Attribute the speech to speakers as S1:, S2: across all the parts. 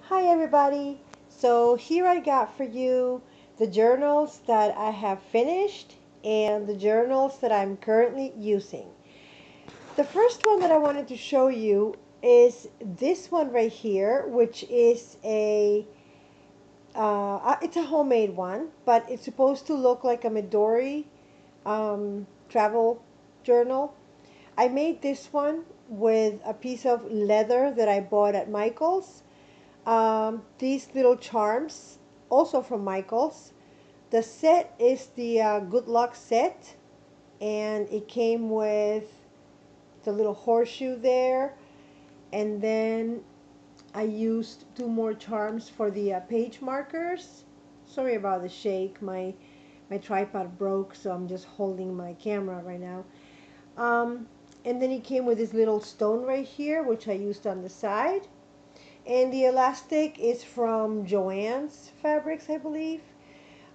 S1: Hi everybody! So here I got for you the journals that I have finished and the journals that I'm currently using. The first one that I wanted to show you is this one right here, which is it's a homemade one, but it's supposed to look like a Midori travel journal. I made this one with a piece of leather that I bought at Michael's. These little charms, also from Michaels. The set is the Good Luck set, and it came with the little horseshoe there. And then I used two more charms for the page markers. Sorry about the shake. My tripod broke, so I'm just holding my camera right now. Um, and then it came with this little stone right here, which I used on the side. And the elastic is from Joann's Fabrics, I believe.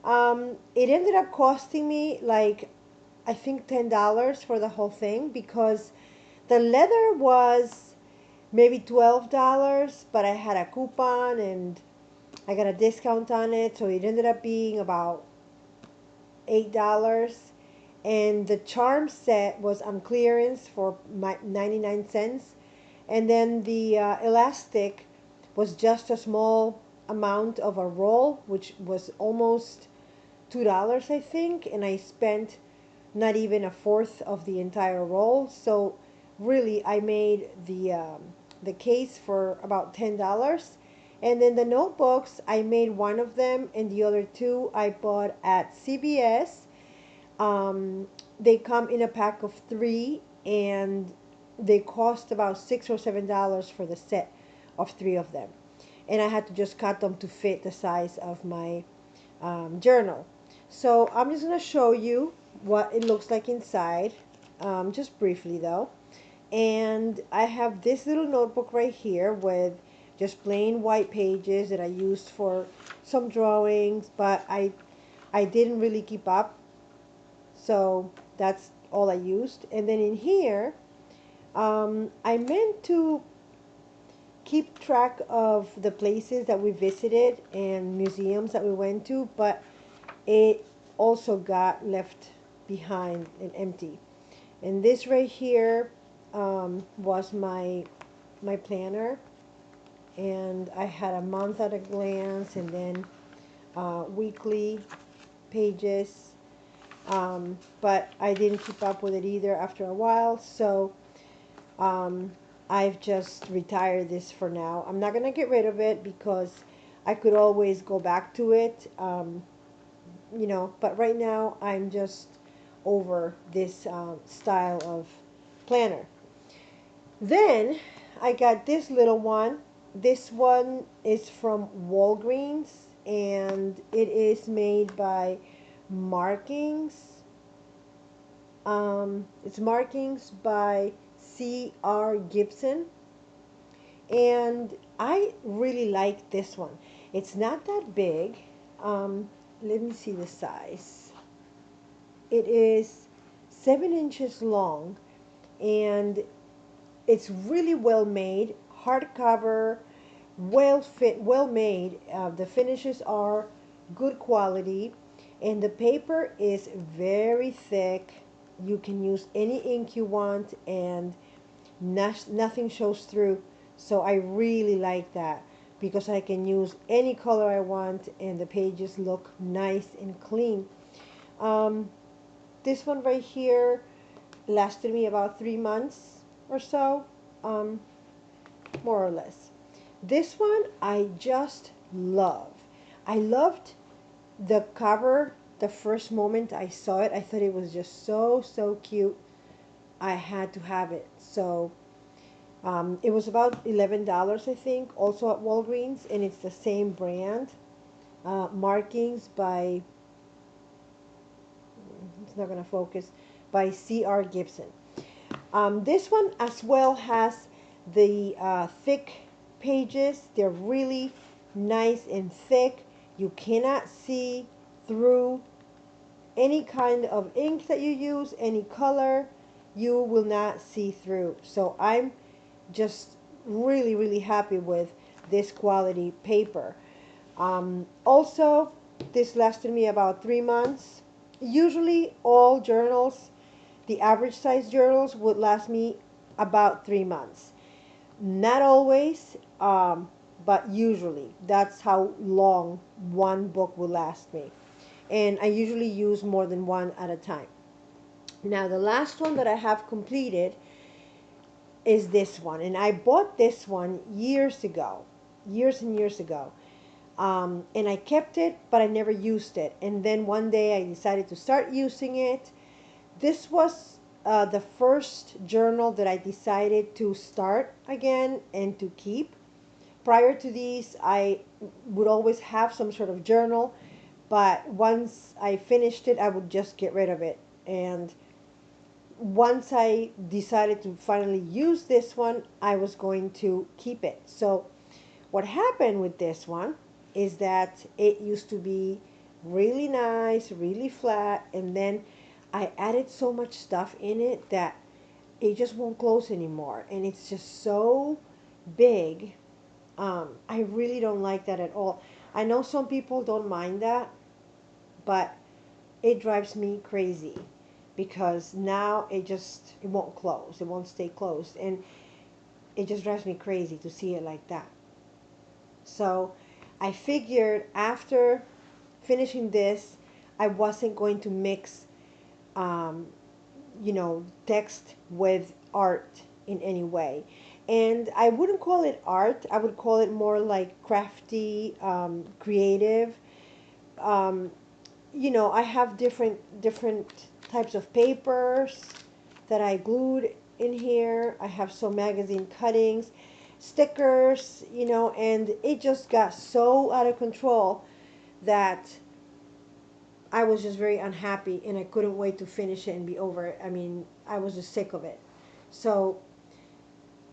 S1: It ended up costing me like, I think $10 for the whole thing because the leather was maybe $12, but I had a coupon and I got a discount on it, so it ended up being about $8. And the charm set was on clearance for 99 cents. And then the elastic was just a small amount of a roll, which was almost $2, I think, and I spent not even a fourth of the entire roll. So really, I made the case for about $10. And then the notebooks, I made one of them, and the other two I bought at CVS. They come in a pack of three, and they cost about $6 or $7 for the set of three of them. And I had to just cut them to fit the size of my journal. So I'm just going to show you what it looks like inside, just briefly though. And I have this little notebook right here with just plain white pages that I used for some drawings, but I didn't really keep up, so that's all I used. And then in here, I meant to keep track of the places that we visited and museums that we went to, but it also got left behind and empty. And this right here was my planner, and I had a month at a glance, and then weekly pages, but I didn't keep up with it either after a while, so um, I've just retired this for now. I'm not going to get rid of it because I could always go back to it, but right now I'm just over this style of planner. Then I got this little one. This one is from Walgreens, and it is made by Markings. It's Markings by C.R. Gibson, and I really like this one. It's not that big. Let me see the size. It is 7 inches long, and it's really well made, hardcover, well fit, well made. The finishes are good quality, and the paper is very thick. You can use any ink you want, and nothing shows through. So I really like that because I can use any color I want, and the pages look nice and clean. Um, this one right here lasted me about 3 months or so, um, more or less. This one I just love. I loved the cover the first moment I saw it. I thought it was just so cute. I had to have it. So it was about $11, I think, also at Walgreens, and it's the same brand. Markings by, it's not going to focus, by C.R. Gibson. This one as well has the thick pages. They're really nice and thick. You cannot see through any kind of ink that you use, any color, you will not see through. So I'm just really happy with this quality paper. Also, this lasted me about 3 months. Usually, all journals, the average size journals, would last me about 3 months. Not always, but usually that's how long one book will last me. And I usually use more than one at a time. Now, the last one that I have completed is this one. And I bought this one years ago, years and years ago. And I kept it, but I never used it. And then one day I decided to start using it. This was the first journal that I decided to start again and to keep. Prior to these, I would always have some sort of journal, but once I finished it, I would just get rid of it. And once I decided to finally use this one, I was going to keep it. So what happened with this one is that it used to be really nice, really flat, and then I added so much stuff in it that it just won't close anymore. And it's just so big. I really don't like that at all. I know some people don't mind that, but it drives me crazy because now it won't close. It won't stay closed. And it just drives me crazy to see it like that. So I figured after finishing this, I wasn't going to mix, um, text with art in any way. And I wouldn't call it art. I would call it more like crafty, creative. Um, I have different types of papers that I glued in here. I have some magazine cuttings, stickers, and it just got so out of control that I was just very unhappy and I couldn't wait to finish it and be over it. I mean, I was just sick of it. So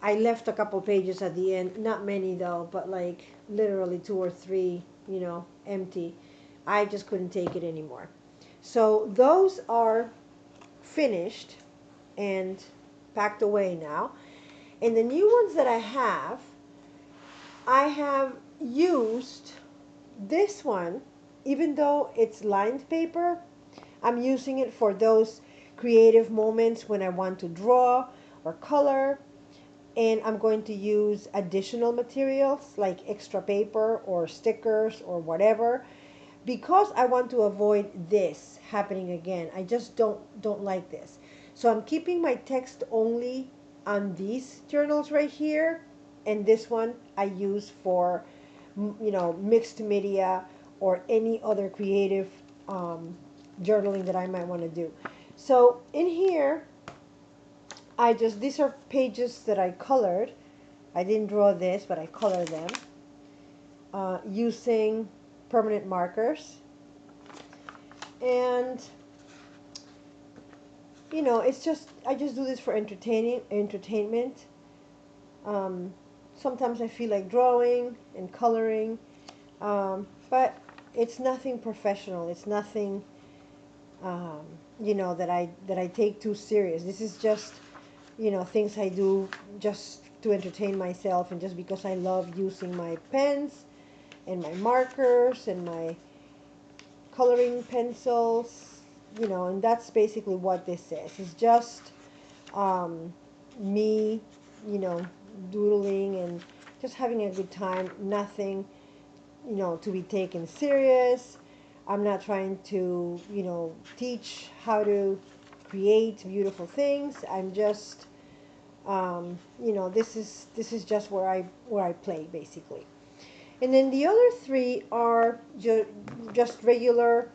S1: I left a couple pages at the end, not many though, but like literally two or three, empty. I just couldn't take it anymore. So those are finished and packed away now. And the new ones that I have used this one, even though it's lined paper, I'm using it for those creative moments when I want to draw or color. And I'm going to use additional materials like extra paper or stickers or whatever because I want to avoid this happening again. I just don't like this. So I'm keeping my text only on these journals right here, and this one I use for mixed media or any other creative journaling that I might want to do. So in here, these are pages that I colored. I didn't draw this, but I colored them using permanent markers. And it's just I just do this for entertainment. Um, Sometimes I feel like drawing and coloring, but it's nothing professional. It's nothing um, that I take too serious. This is just things I do just to entertain myself and just because I love using my pens and my markers and my coloring pencils, and that's basically what this is. It's just um, me, you know, doodling and just having a good time. Nothing, to be taken serious. I'm not trying to, teach how to create beautiful things. I'm just, this is just where I play basically. And then the other three are just regular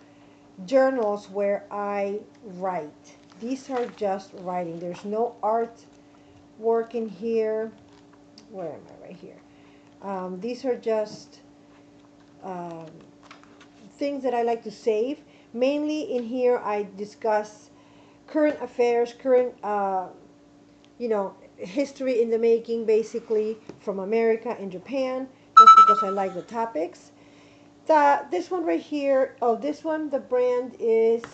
S1: journals where I write. These are just writing. There's no art work in here. Where am I? Right here. These are just um, things that I like to save. Mainly in here, I discuss current affairs, current, history in the making, basically from America and Japan, just because I like the topics. This one right here, this one, the brand is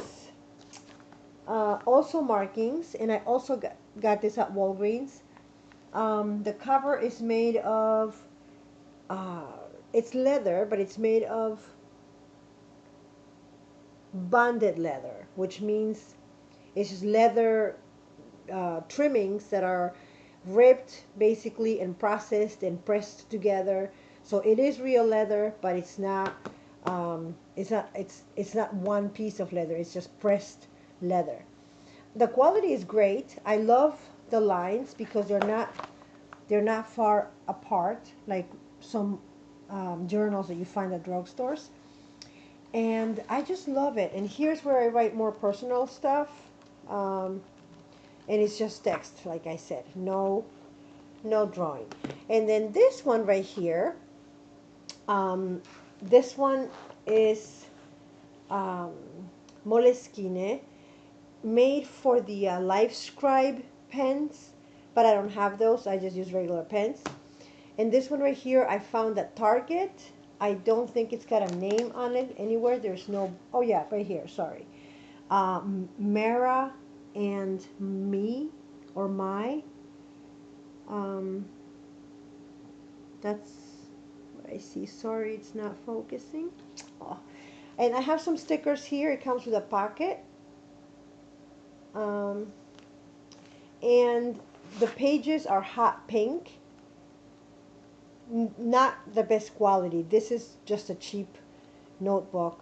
S1: also Markings, and I also got this at Walgreens. The cover is made of uh, it's leather, but it's made of bonded leather, which means it's just leather trimmings that are ripped basically and processed and pressed together. So it is real leather, but it's not. It's not one piece of leather. It's just pressed leather. The quality is great. I love the lines because they're not far apart like some journals that you find at drugstores. And I just love it. And here's where I write more personal stuff. Um, and it's just text, like I said, no drawing. And then this one right here, um, this one is um, Moleskine, made for the LifeScribe pens, but I don't have those. I just use regular pens. And this one right here, I found at Target. I don't think it's got a name on it anywhere. There's no. Oh yeah, right here. Sorry, Mara and me or my. Um, that's what I see. Sorry, it's not focusing. Oh. And I have some stickers here. It comes with a pocket. Um, and the pages are hot pink. Not the best quality. This is just a cheap notebook.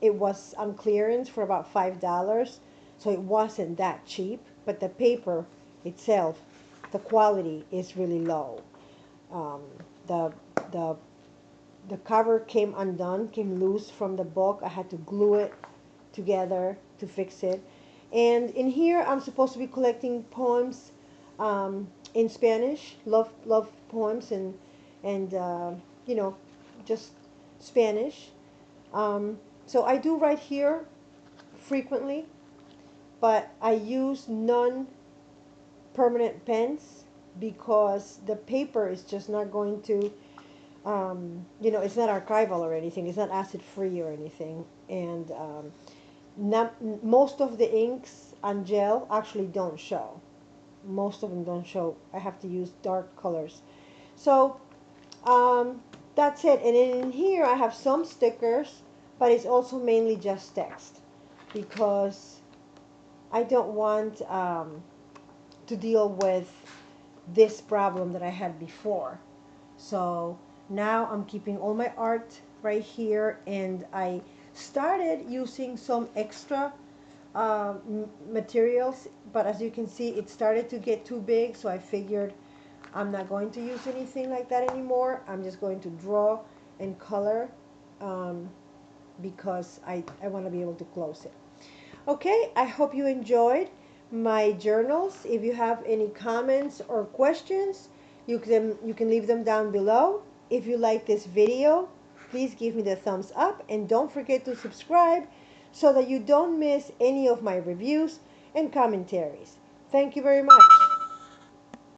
S1: It was on clearance for about $5, so it wasn't that cheap. But the paper itself, the quality is really low. Um, the the the cover came undone, came loose from the book. I had to glue it together to fix it. And in here, I'm supposed to be collecting poems in Spanish, love poems, and you know, just Spanish. So I do write here frequently, but I use non-permanent pens because the paper is just not going to, it's not archival or anything. It's not acid free or anything. And not, most of the inks on gel actually don't show. Most of them don't show. I have to use dark colors. So um, that's it. And in here I have some stickers, but it's also mainly just text because I don't want to deal with this problem that I had before. So now I'm keeping all my art right here, and I started using some extra materials, but as you can see, it started to get too big, so I figured I'm not going to use anything like that anymore. I'm just going to draw and color um, because I want to be able to close it. Okay, I hope you enjoyed my journals. If you have any comments or questions, you can leave them down below. If you like this video, please give me the thumbs up and don't forget to subscribe so that you don't miss any of my reviews and commentaries. Thank you very much.